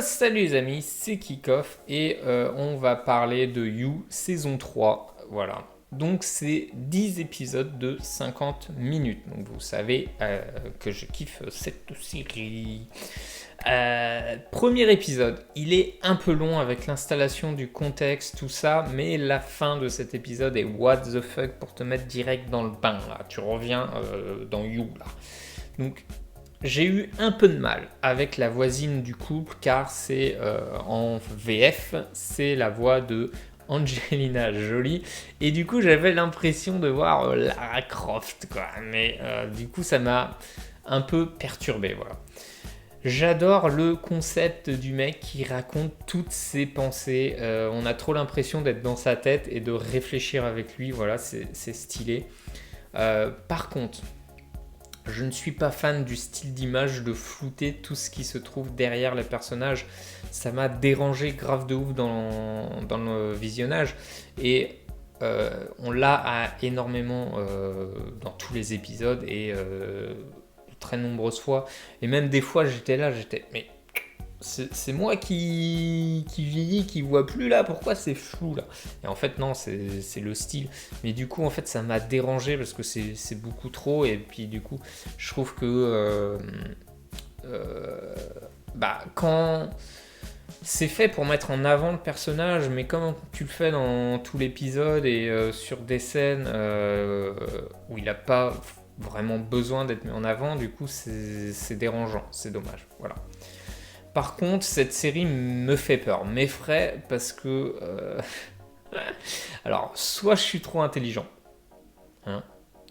Salut les amis, c'est Kickoff et on va parler de You saison 3. Voilà. Donc c'est 10 épisodes de 50 minutes. Donc vous savez que je kiffe cette série. Premier épisode, il est un peu long avec l'installation du contexte, tout ça, mais la fin de cet épisode est what the fuck pour te mettre direct dans le bain. Là. Tu reviens dans You là. Donc j'ai eu un peu de mal avec la voisine du couple car c'est en VF, c'est la voix de Angelina Jolie et du coup j'avais l'impression de voir Lara Croft quoi, mais du coup ça m'a un peu perturbé voilà. J'adore le concept du mec qui raconte toutes ses pensées, on a trop l'impression d'être dans sa tête et de réfléchir avec lui, voilà c'est stylé. Par contre, je ne suis pas fan du style d'image de flouter tout ce qui se trouve derrière les personnages. Ça m'a dérangé grave de ouf dans le visionnage. Et on l'a énormément dans tous les épisodes et très nombreuses fois. Et même des fois, mais c'est moi qui vieillis, qui voit plus là, pourquoi c'est flou là? Et en fait non, c'est le style. Mais du coup en fait ça m'a dérangé parce que c'est beaucoup trop et puis du coup je trouve que quand c'est fait pour mettre en avant le personnage, mais comme tu le fais dans tout l'épisode et sur des scènes où il n'a pas vraiment besoin d'être mis en avant, du coup c'est dérangeant, c'est dommage, voilà. Par contre, cette série me fait peur, m'effraie parce que... Alors, soit je suis trop intelligent, hein,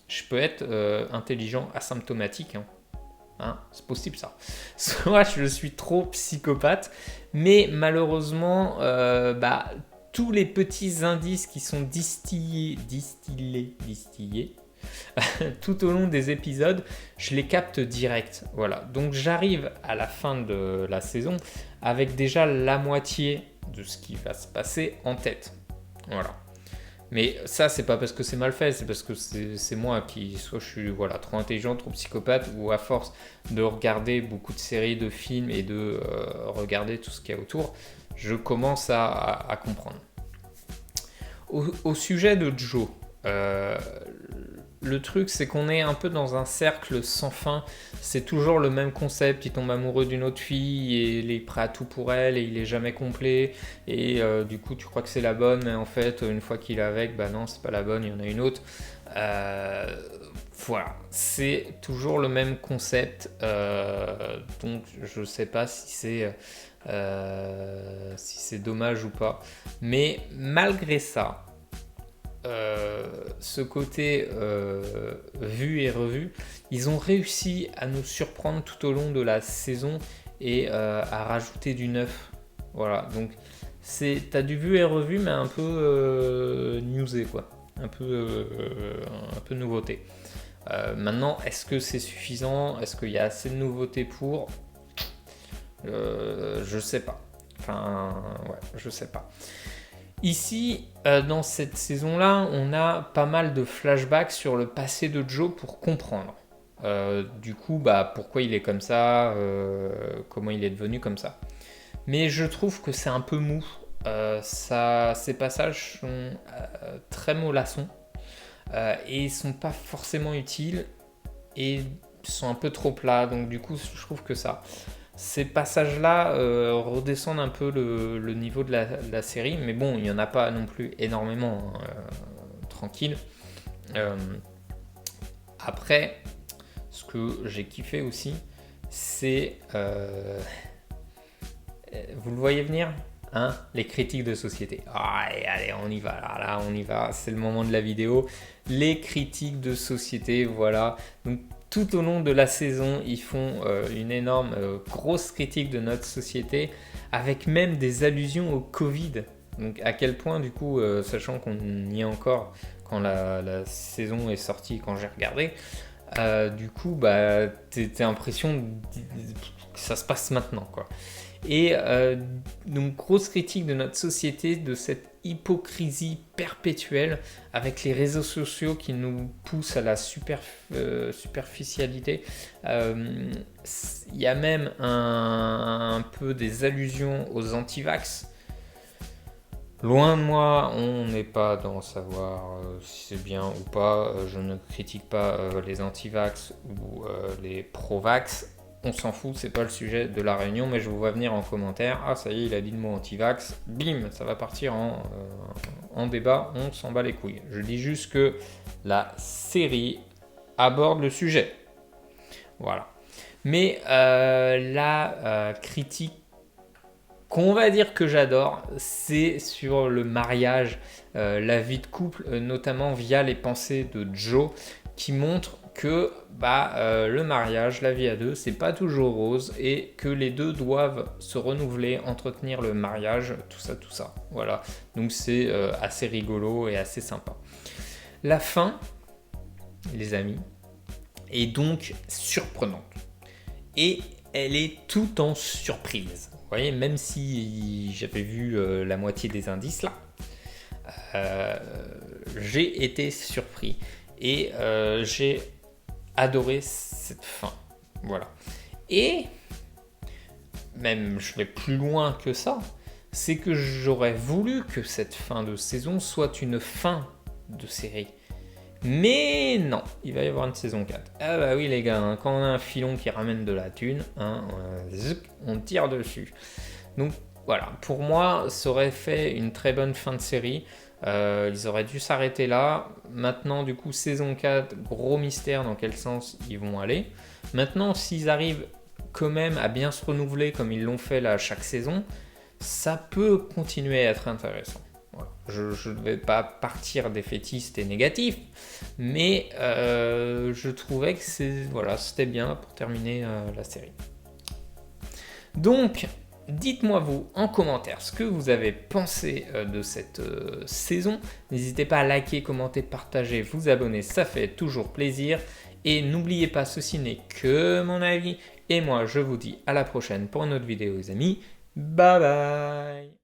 je peux être intelligent asymptomatique, c'est possible ça. Soit je suis trop psychopathe, mais malheureusement, tous les petits indices qui sont distillés tout au long des épisodes, je les capte direct. Voilà. Donc j'arrive à la fin de la saison avec déjà la moitié de ce qui va se passer en tête. Voilà. Mais ça, c'est pas parce que c'est mal fait, c'est parce que c'est moi qui, soit je suis trop intelligent, trop psychopathe, ou à force de regarder beaucoup de séries, de films et de regarder tout ce qu'il y a autour, je commence à comprendre. Au sujet de Joe, le truc, c'est qu'on est un peu dans un cercle sans fin. C'est toujours le même concept. Il tombe amoureux d'une autre fille et il est prêt à tout pour elle et il est jamais complet. Et du coup, tu crois que c'est la bonne, mais en fait, une fois qu'il est avec, non, c'est pas la bonne, il y en a une autre. Voilà, c'est toujours le même concept. Donc, je sais pas si c'est dommage ou pas. Mais malgré ça, ce côté vu et revu, ils ont réussi à nous surprendre tout au long de la saison et à rajouter du neuf. Voilà, donc t'as du vu et revu, mais un peu newsé quoi, un peu nouveauté. Maintenant, est-ce que c'est suffisant? Est-ce qu'il y a assez de nouveautés pour? Je sais pas. Je sais pas. Ici, dans cette saison-là, on a pas mal de flashbacks sur le passé de Joe pour comprendre. Du coup, pourquoi il est comme ça, comment il est devenu comme ça. Mais je trouve que c'est un peu mou. Ces passages sont très mollassons et ils sont pas forcément utiles et sont un peu trop plats. Donc du coup, je trouve que ces passages-là redescendent un peu le niveau de la série, mais bon, il n'y en a pas non plus énormément, tranquille. Après, ce que j'ai kiffé aussi, c'est... vous le voyez venir, les critiques de société. Allez, on y va, là, on y va, c'est le moment de la vidéo. Les critiques de société, voilà. Donc, tout au long de la saison, ils font une énorme grosse critique de notre société, avec même des allusions au Covid. Donc à quel point, du coup, sachant qu'on y est encore quand la saison est sortie, quand j'ai regardé, du coup, t'as l'impression que ça se passe maintenant, quoi. Et donc grosse critique de notre société, de cette hypocrisie perpétuelle avec les réseaux sociaux qui nous poussent à la superficialité. Il y a même un peu des allusions aux anti-vax. Loin de moi, on n'est pas dans savoir si c'est bien ou pas. Je ne critique pas les anti-vax ou les pro-vax. On s'en fout, c'est pas le sujet de la réunion, mais je vous vois venir en commentaire. Ah, ça y est, il a dit le mot anti-vax. Bim, ça va partir en débat. On s'en bat les couilles. Je dis juste que la série aborde le sujet. Voilà. Mais la critique qu'on va dire que j'adore, c'est sur le mariage, la vie de couple, notamment via les pensées de Joe, qui montrent que le mariage, la vie à deux, c'est pas toujours rose et que les deux doivent se renouveler, entretenir le mariage, tout ça. Voilà, donc c'est assez rigolo et assez sympa. La fin, les amis, est donc surprenante et elle est tout en surprise. Vous voyez, même si j'avais vu la moitié des indices là, j'ai été surpris et j'ai adoré cette fin. Voilà. Et même je vais plus loin que ça, c'est que j'aurais voulu que cette fin de saison soit une fin de série. Mais non, il va y avoir une saison 4. Ah bah oui les gars, quand on a un filon qui ramène de la thune, on tire dessus. Donc voilà, pour moi, ça aurait fait une très bonne fin de série. Ils auraient dû s'arrêter là. Maintenant, du coup, saison 4, gros mystère dans quel sens ils vont aller. Maintenant, s'ils arrivent quand même à bien se renouveler comme ils l'ont fait là chaque saison, ça peut continuer à être intéressant. Voilà. Je ne vais pas partir défaitiste et négatif, mais je trouvais que c'était bien pour terminer la série. Donc, dites-moi vous en commentaire ce que vous avez pensé de cette saison. N'hésitez pas à liker, commenter, partager, vous abonner, ça fait toujours plaisir. Et n'oubliez pas, ceci n'est que mon avis. Et moi, je vous dis à la prochaine pour une autre vidéo, les amis. Bye bye!